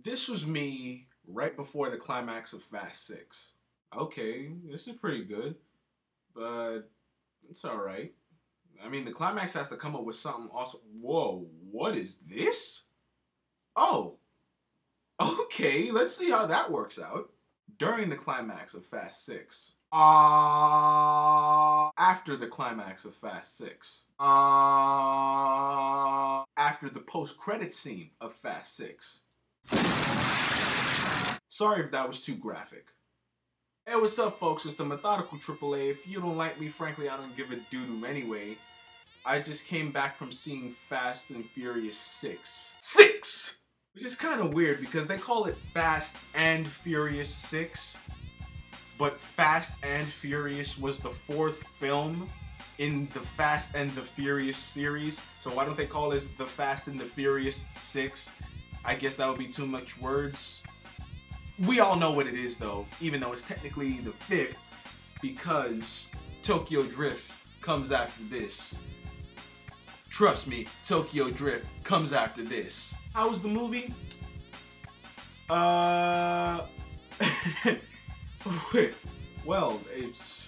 This was me right before the climax of Fast 6. Okay, this is pretty good, but it's alright. I mean, the climax has to come up with something awesome. Whoa, what is this? Oh, okay, let's see how that works out. During the climax of Fast 6. After the climax of Fast 6. After the post-credit scene of Fast 6. Sorry if that was too graphic. Hey, what's up, folks? It's the Methodical AAA. If you don't like me, frankly, I don't give a doo-doo anyway. I just came back from seeing Fast and Furious 6. 6! Which is kind of weird because they call it Fast and Furious 6. But Fast and Furious was the 4th film in the Fast and the Furious series. So why don't they call this the Fast and the Furious 6? I guess that would be too much words. We all know what it is though, even though it's technically the 5th, because Tokyo Drift comes after this. Trust me, Tokyo Drift comes after this. How was the movie? Well, it's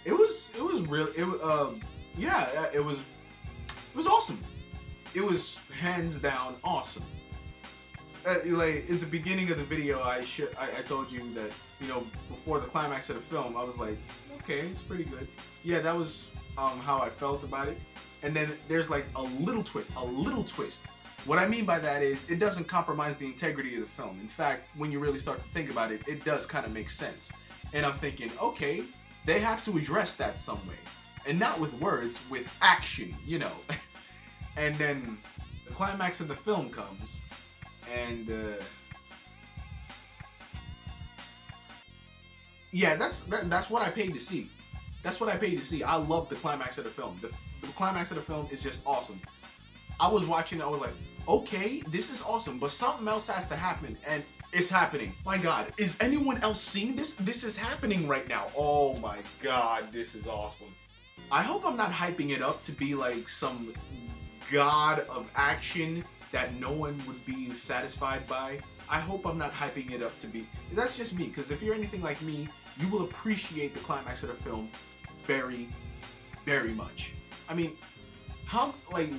it was awesome. It was hands down awesome. Like in the beginning of the video, I told you that, you know, before the climax of the film, I was like, okay, it's pretty good. Yeah, that was how I felt about it. And then there's like a little twist. What I mean by that is it doesn't compromise the integrity of the film. In fact, when you really start to think about it, it does kind of make sense. And I'm thinking, okay, they have to address that some way. And not with words, with action, you know. And then the climax of the film comes, and yeah, that's what I paid to see. That's what I paid to see. I love the climax of the film. The climax of the film is just awesome. I was watching, I was like, okay, this is awesome, but something else has to happen, and it's happening. My God, is anyone else seeing this? This is happening right now. Oh my God, this is awesome. I hope I'm not hyping it up to be like some god of action that no one would be satisfied by. I hope I'm not hyping it up to be. That's just me, because if you're anything like me, you will appreciate the climax of the film very, very much. I mean, how, like,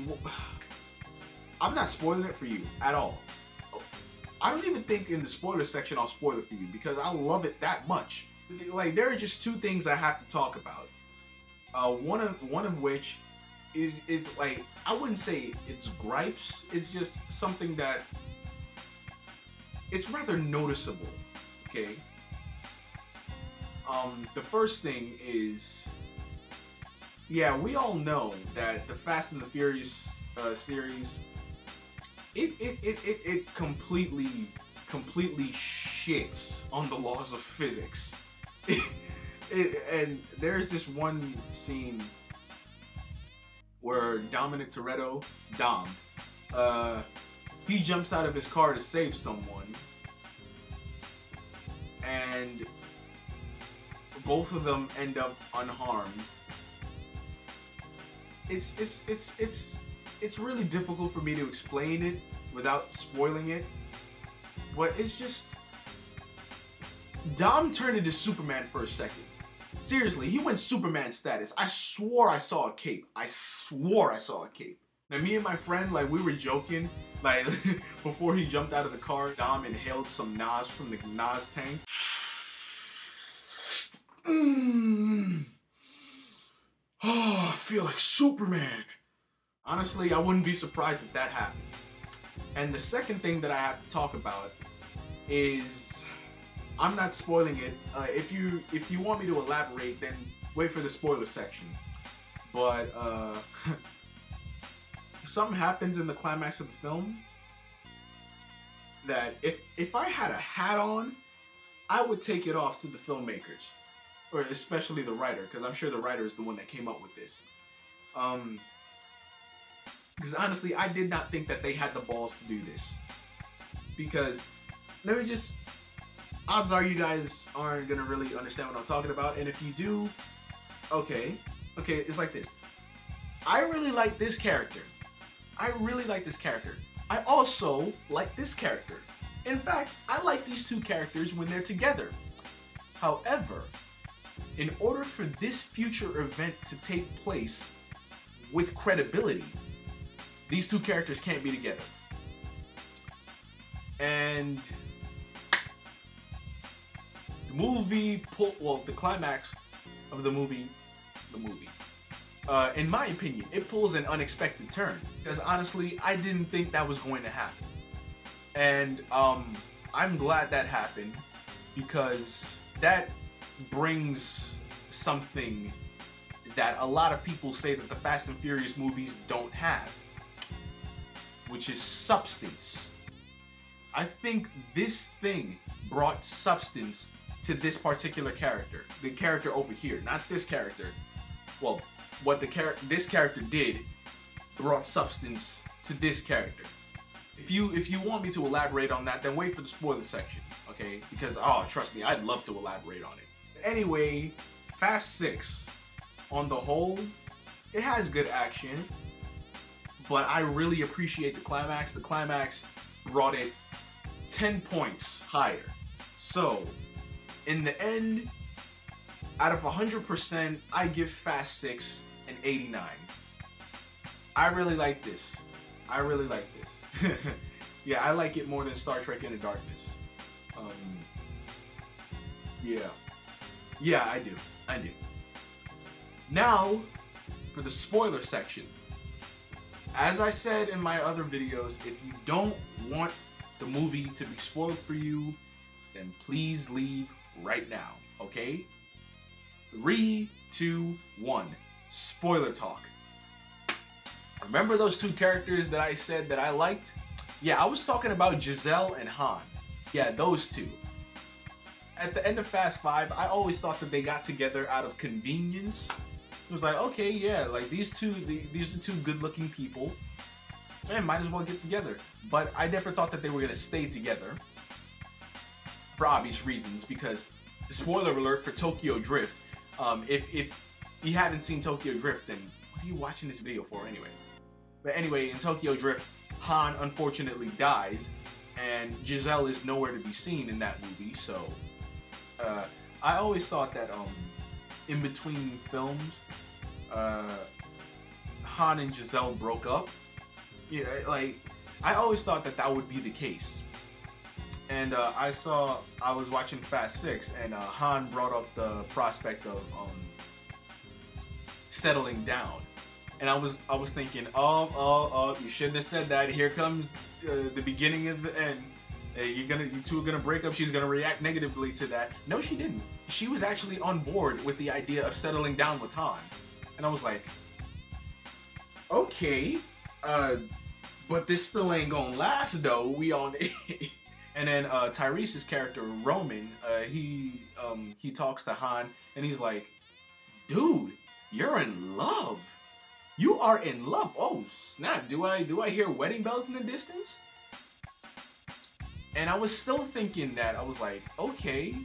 I'm not spoiling it for you at all. I don't even think in the spoiler section I'll spoil it for you because I love it that much. Like, there are just two things I have to talk about. One of which is like, I wouldn't say it's gripes, it's just something that it's rather noticeable, okay? The first thing is, yeah, we all know that the Fast and the Furious series, it completely shits on the laws of physics. And there's this one scene where Dominic Toretto, Dom, he jumps out of his car to save someone, and both of them end up unharmed. It's really difficult for me to explain it without spoiling it, but it's just, Dom turned into Superman for a second. Seriously, he went Superman status. I swore I saw a cape. I swore I saw a cape. Now, me and my friend, like, we were joking, like, before he jumped out of the car, Dom inhaled some Nas from the Nas tank. Oh, I feel like Superman. Honestly, I wouldn't be surprised if that happened. And the second thing that I have to talk about is, I'm not spoiling it. If you want me to elaborate, then wait for the spoiler section. But something happens in the climax of the film that if I had a hat on, I would take it off to the filmmakers, or especially the writer, because I'm sure the writer is the one that came up with this. Because honestly, I did not think that they had the balls to do this. Because, let me just, odds are you guys aren't gonna really understand what I'm talking about, and if you do, okay, it's like this. I really like this character. I really like this character. I also like this character. In fact, I like these two characters when they're together. However, in order for this future event to take place with credibility, these two characters can't be together. And the movie, the climax of the movie, in my opinion, it pulls an unexpected turn. Because honestly, I didn't think that was going to happen. And I'm glad that happened, because that brings something that a lot of people say that the Fast and Furious movies don't have, which is substance. I think this thing brought substance to this particular character. The character over here, not this character. Well, what this character did brought substance to this character. If you want me to elaborate on that, then wait for the spoiler section, okay? Because, oh, trust me, I'd love to elaborate on it. Anyway, Fast 6, on the whole, it has good action, but I really appreciate the climax. The climax brought it 10 points higher. So, in the end, out of 100%, I give Fast 6 an 89. I really like this. I really like this. Yeah, I like it more than Star Trek Into Darkness. Yeah, I do. Now, for the spoiler section. As I said in my other videos, if you don't want the movie to be spoiled for you, then please leave right now, okay? 3, 2, 1. Spoiler talk. Remember those two characters that I said that I liked? Yeah, I was talking about Giselle and Han. Yeah, those two. At the end of Fast 5, I always thought that they got together out of convenience. It was like, okay, yeah, like these are two good-looking people. And might as well get together. But I never thought that they were gonna stay together. For obvious reasons, because, spoiler alert for Tokyo Drift, if you haven't seen Tokyo Drift, then what are you watching this video for anyway? But anyway, in Tokyo Drift, Han unfortunately dies, and Giselle is nowhere to be seen in that movie, so I always thought that in between films, Han and Giselle broke up. Yeah, like, I always thought that that would be the case. And I was watching Fast 6, and Han brought up the prospect of settling down. And I was thinking, oh, you shouldn't have said that. Here comes the beginning of the end. You two are gonna break up. She's gonna react negatively to that. No, she didn't. She was actually on board with the idea of settling down with Han. And I was like, okay, but this still ain't gonna last though. We on it. And then Tyrese's character Roman, he talks to Han, and he's like, dude, you're in love. You are in love. Oh snap! Do I hear wedding bells in the distance? And I was still thinking that. I was like, okay,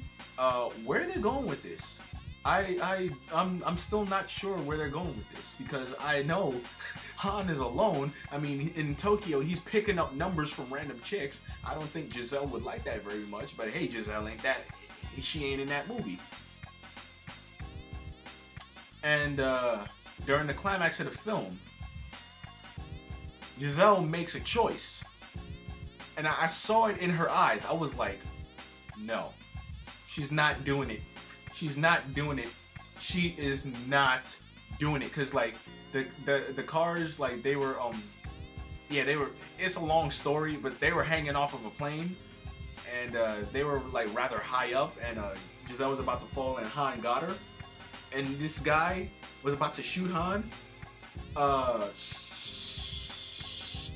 where are they going with this? I'm still not sure where they're going with this, because I know Han is alone. I mean, in Tokyo, he's picking up numbers from random chicks. I don't think Giselle would like that very much, but hey, Giselle ain't that. She ain't in that movie. And during the climax of the film, Giselle makes a choice. And I saw it in her eyes. I was like, no, she's not doing it. She's not doing it. She is not doing it. Cause like the cars, like they were it's a long story, but they were hanging off of a plane, and they were like rather high up, and Giselle was about to fall, and Han got her, and this guy was about to shoot Han.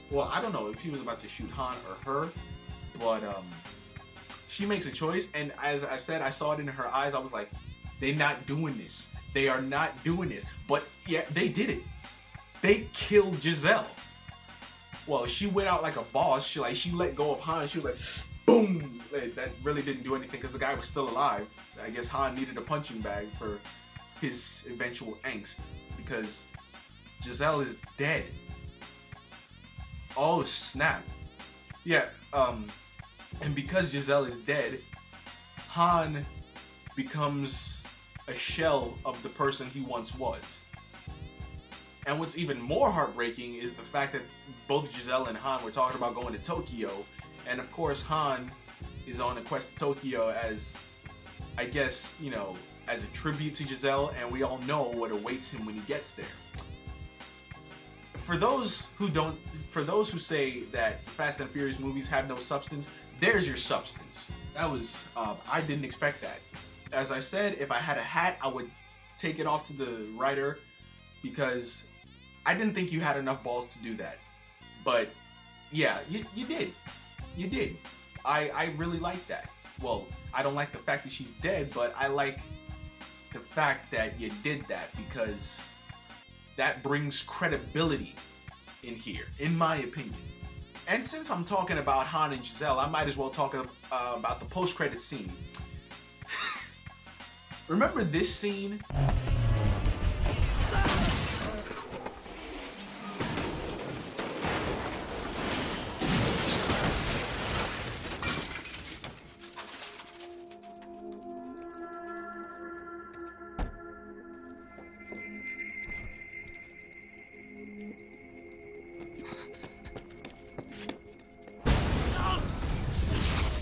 Well, I don't know if he was about to shoot Han or her, but she makes a choice, and as I said, I saw it in her eyes. I was like, they're not doing this. They are not doing this. But yeah, they did it. They killed Giselle. Well, she went out like a boss. She let go of Han. She was like, boom. That really didn't do anything because the guy was still alive. I guess Han needed a punching bag for his eventual angst because Giselle is dead. Oh snap! Yeah. And because Giselle is dead, Han becomes a shell of the person he once was. And what's even more heartbreaking is the fact that both Giselle and Han were talking about going to Tokyo, and of course Han is on a quest to Tokyo as, I guess, you know, as a tribute to Giselle, and we all know what awaits him when he gets there. For those who say that Fast and Furious movies have no substance, there's your substance. That was, I didn't expect that. As I said, if I had a hat, I would take it off to the writer, because I didn't think you had enough balls to do that. But yeah, you did. You did. I really like that. Well, I don't like the fact that she's dead, but I like the fact that you did that, because that brings credibility in here, in my opinion. And since I'm talking about Han and Giselle, I might as well talk about the post-credit scene. Remember this scene?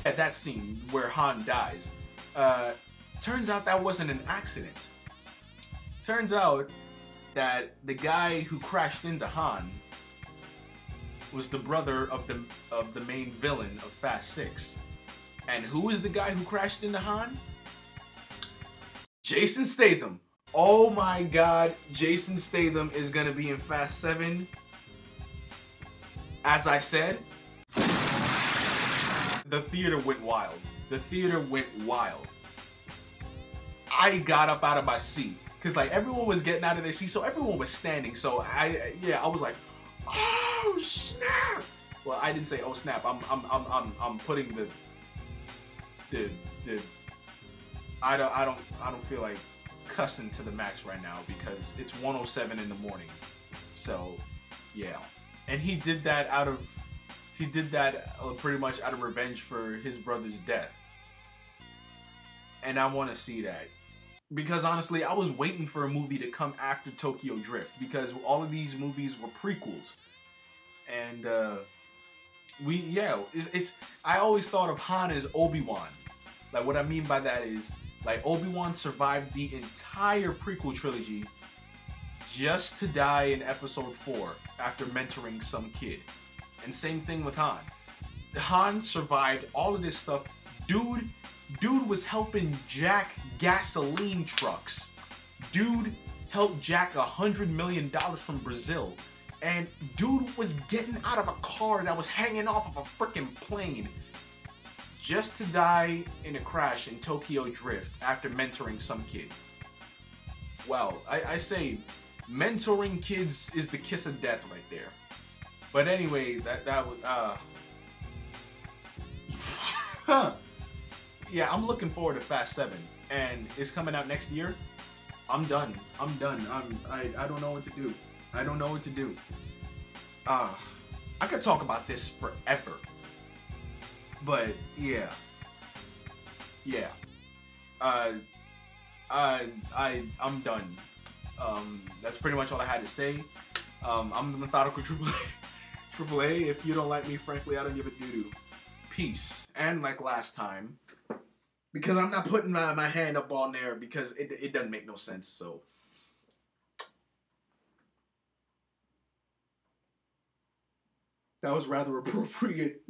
At that scene where Han dies, turns out that wasn't an accident. Turns out that the guy who crashed into Han was the brother of the main villain of Fast 6. And who is the guy who crashed into Han? Jason Statham. Oh my god, Jason Statham is gonna be in Fast 7. As I said, the theater went wild. The theater went wild. I got up out of my seat because like everyone was getting out of their seat, so everyone was standing. So I was like, oh snap! Well, I didn't say oh snap. I'm putting the I don't feel like cussing to the max right now because it's 1:07 in the morning. So yeah, and he did that pretty much out of revenge for his brother's death. And I want to see that. Because honestly, I was waiting for a movie to come after Tokyo Drift, because all of these movies were prequels. And I always thought of Han as Obi-Wan. Like what I mean by that is, like Obi-Wan survived the entire prequel trilogy just to die in episode 4 after mentoring some kid. And same thing with Han. Han survived all of this stuff. Dude was helping jack gasoline trucks. Dude helped jack $100 million from Brazil. And dude was getting out of a car that was hanging off of a freaking plane just to die in a crash in Tokyo Drift after mentoring some kid. Well, I say mentoring kids is the kiss of death right there. But anyway, that was yeah, I'm looking forward to Fast 7, and it's coming out next year. I'm done. I don't know what to do. I don't know what to do. I could talk about this forever. But yeah. I'm done. That's pretty much all I had to say. I'm the Methodical Triple A. If you don't like me, frankly, I don't give a doo-doo. Peace. And like last time, because I'm not putting my hand up on there because it doesn't make no sense, so. That was rather appropriate.